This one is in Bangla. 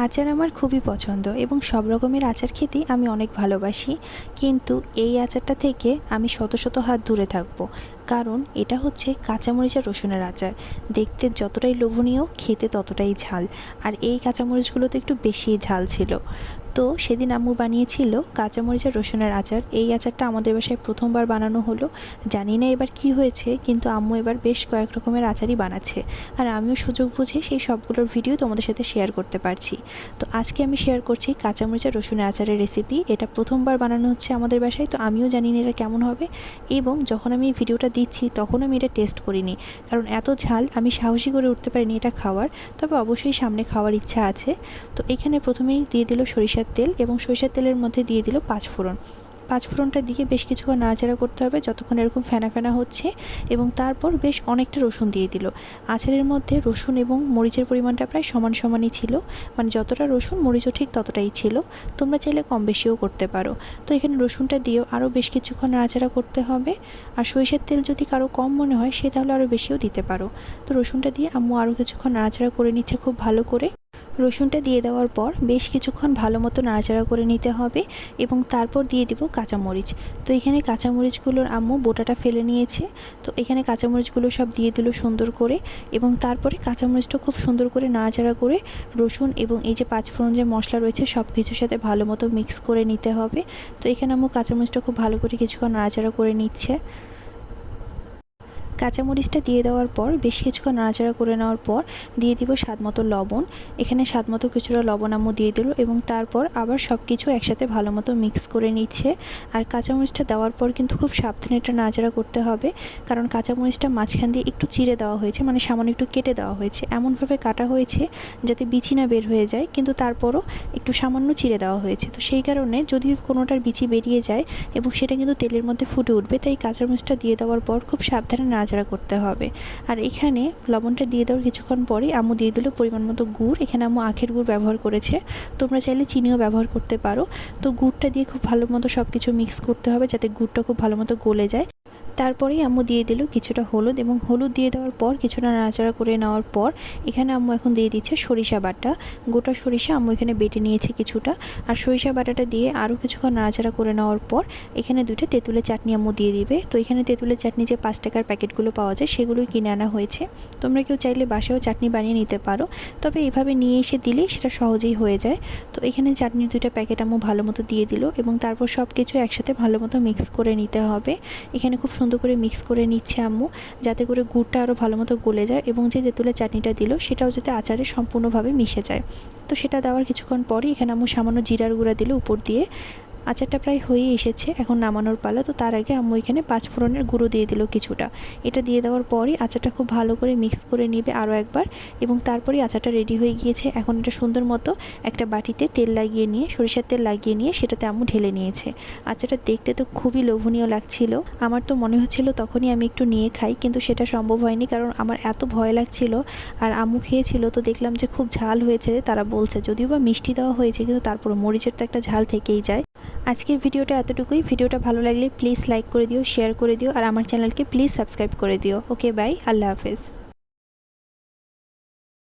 আচার আমার খুবই পছন্দ এবং সব রকমের আচার খেতেই আমি অনেক ভালোবাসি। কিন্তু এই আচারটা থেকে আমি শত শত হাত দূরে থাকব, কারণ এটা হচ্ছে কাঁচামরিচ আর রসুনের আচার। দেখতে যতটাই লোভনীয়, খেতে ততটাই ঝাল। আর এই কাঁচামরিচগুলো তো একটু বেশিই ঝাল ছিল। তো সেদিন আম্মু বানিয়েছিল কাঁচামরিচ আর রসুনের আচার। এই আচারটা আমাদের বাসায় প্রথমবার বানানো হলো। জানি না এবার কি হয়েছে, কিন্তু আম্মু এবার বেশ কয়েক রকমের আচারই বানাচ্ছে। আর আমিও সুযোগ বুঝে সেই সবগুলোর ভিডিও তোমাদের সাথে শেয়ার করতে পারছি। তো আজকে আমি শেয়ার করছি কাঁচামরিচ আর রসুনের আচারের রেসিপি। এটা প্রথমবার বানানো হচ্ছে আমাদের বাসায়, তো আমিও জানি না এটা কেমন হবে। এবং যখন আমি এই ভিডিওটা দিচ্ছি তখন আমি এটা টেস্ট করিনি, কারণ এত ঝাল আমি সাহসী করে উঠতে পারিনি এটা খাওয়ার। তবে অবশ্যই সামনে খাওয়ার ইচ্ছা আছে। তো এখানে প্রথমেই দিয়ে দিল সরিষার তেল, এবং সরিষার তেলের মধ্যে দিয়ে দিল পাঁচফোড়ন। পাঁচফোড়নটা দিয়ে বেশ কিছুক্ষণ নাড়াচাড়া করতে হবে যতক্ষণ এরকম ফেনা ফেনা হচ্ছে। এবং তারপর বেশ অনেকটা রসুন দিয়ে দিল। আচারের মধ্যে রসুন এবং মরিচের পরিমাণটা প্রায় সমান সমানই ছিল, মানে যতটা রসুন মরিচও ঠিক ততটাই ছিল। তোমরা চাইলে কম বেশিও করতে পারো। তো এখানে রসুনটা দিয়েও আরও বেশ কিছুক্ষণ নাড়াচাড়া করতে হবে। আর সরিষার তেল যদি কারো কম মনে হয় সে তাহলে আরও বেশিও দিতে পারো। তো রসুনটা দিয়ে আম্মু আরও কিছুক্ষণ নাড়াচাড়া করে নিচ্ছে খুব ভালো করে। রসুনটা দিয়ে দেওয়ার পর বেশ কিছুক্ষণ ভালো মতো নাড়াচাড়া করে নিতে হবে, এবং তারপর দিয়ে দিব কাঁচামরিচ। তো এখানে কাঁচামরিচগুলোর আম্মু বোটাটা ফেলে নিয়েছে। তো এখানে কাঁচামরিচগুলো সব দিয়ে দিল সুন্দর করে, এবং তারপরে কাঁচামরিচটা খুব সুন্দর করে নাড়াচাড়া করে রসুন এবং এই যে পাঁচফোড়ন যে মশলা রয়েছে সব কিছুর সাথে ভালো মতো মিক্স করে নিতে হবে। তো এখানে আম্মু কাঁচামরিচটা খুব ভালো করে কিছুক্ষণ নাড়াচাড়া করে নিচ্ছে। কাঁচামরিচটা দিয়ে দেওয়ার পর বেশ কিছুক্ষণ নাড়াচাড়া করে নেওয়ার পর দিয়ে দিব স্বাদমতো লবণ। এখানে স্বাদমতো কিছুটা লবণ আম্মু দিয়ে দিল, এবং তারপর আবার সব কিছু একসাথে ভালো মতো মিক্স করে নিচ্ছে। আর কাঁচামরিচটা দেওয়ার পর কিন্তু খুব সাবধানে এটা নাড়াচাড়া করতে হবে, কারণ কাঁচামরিচটা মাঝখান দিয়ে একটু চিড়ে দেওয়া হয়েছে, মানে সামান্য একটু কেটে দেওয়া হয়েছে, এমনভাবে কাটা হয়েছে যাতে বিচি না বের হয়ে যায়, কিন্তু তারপরও একটু সামান্য চিড়ে দেওয়া হয়েছে। তো সেই কারণে যদি কোনোটার বিচি বেরিয়ে যায় এবং সেটা কিন্তু তেলের মধ্যে ফুটে উঠবে, তাই কাঁচামরিচটা দিয়ে দেওয়ার পর খুব সাবধানে নাড়াচাড়া করতে হবে। আর এখানে লবণটা দিয়ে দেওয়ার কিছুক্ষণ পরে আম্মু দিয়ে দিল পরিমাণ মতো গুড়। এখানে আম্মু আখের গুড় ব্যবহার করেছে, তোমরা চাইলে চিনিও ব্যবহার করতে পারো। তো গুড়টা দিয়ে খুব ভালো মতো সব কিছু মিক্স করতে হবে যাতে গুড়টা খুব ভালো মতো গলে যায়। তারপরেই আম্মু দিয়ে দিল কিছুটা হলুদ, এবং হলুদ দিয়ে দেওয়ার পর কিছুটা নাড়াচাড়া করে নেওয়ার পর এখানে আম্মু এখন দিয়ে দিচ্ছে সরিষা বাটা। গোটা সরিষা আম্মু এখানে বেটে নিয়েছে কিছুটা। আর সরিষা বাটাটা দিয়ে আরও কিছুক্ষণ নাড়াচাড়া করে নেওয়ার পর এখানে দুইটা তেঁতুলের চাটনি আম্মু দিয়ে দিবে। তো এখানে তেঁতুলের চাটনি যে 5 টাকার প্যাকেটগুলো পাওয়া যায় সেগুলোই কিনে আনা হয়েছে। তোমরা কেউ চাইলে বাসায়ও চাটনি বানিয়ে নিতে পারো, তবে এইভাবে নিয়ে এসে দিলেই সেটা সহজেই হয়ে যায়। তো এখানে চাটনির 2টা প্যাকেট আম্মু ভালো মতো দিয়ে দিল, এবং তারপর সব কিছু একসাথে ভালো মতো মিক্স করে নিতে হবে। এখানে খুব সুন্দর করে মিক্স করে নিচ্ছে আম্মু, যাতে করে গুড়টা আরও ভালো মতো গলে যায়, এবং যে তেঁতুলের চাটনিটা দিল সেটাও যাতে আচারে সম্পূর্ণভাবে মিশে যায়। তো সেটা দেওয়ার কিছুক্ষণ পরই এখানে আম্মু সামান্য জিরার গুঁড়া দিল উপর দিয়ে। আচারটা প্রায় হয়েই এসেছে, এখন নামানোর পালা। তো তার আগে আম্মু এখানে পাঁচফোড়নের গুঁড়ো দিয়ে দিল কিছুটা। এটা দিয়ে দেওয়ার পরই আচারটা খুব ভালো করে মিক্স করে নেবে আরও একবার, এবং তারপরেই আচারটা রেডি হয়ে গিয়েছে। এখন এটা সুন্দর মতো একটা বাটিতে তেল লাগিয়ে নিয়ে, সরিষার তেল লাগিয়ে নিয়ে সেটাতে আম্মু ঢেলে নিয়েছে। আচারটা দেখতে তো খুবই লোভনীয় লাগছিল। আমার তো মনে হচ্ছিল তখনই আমি একটু নিয়ে খাই, কিন্তু সেটা সম্ভব হয়নি, কারণ আমার এত ভয় লাগছিল। আর আম্মু খেয়েছিল, তো দেখলাম যে খুব ঝাল হয়েছে। তারা বলছে যদিও বা মিষ্টি দেওয়া হয়েছে, কিন্তু তারপরে মরিচের তো একটা ঝাল থেকেই যায়। আজকের ভিডিওটা এতটুকুই। ভিডিওটা ভালো লাগলে প্লিজ লাইক করে দিও, শেয়ার করে দিও, আর আমার চ্যানেলকে প্লিজ সাবস্ক্রাইব করে দিও। ওকে, বাই, আল্লাহ হাফেজ।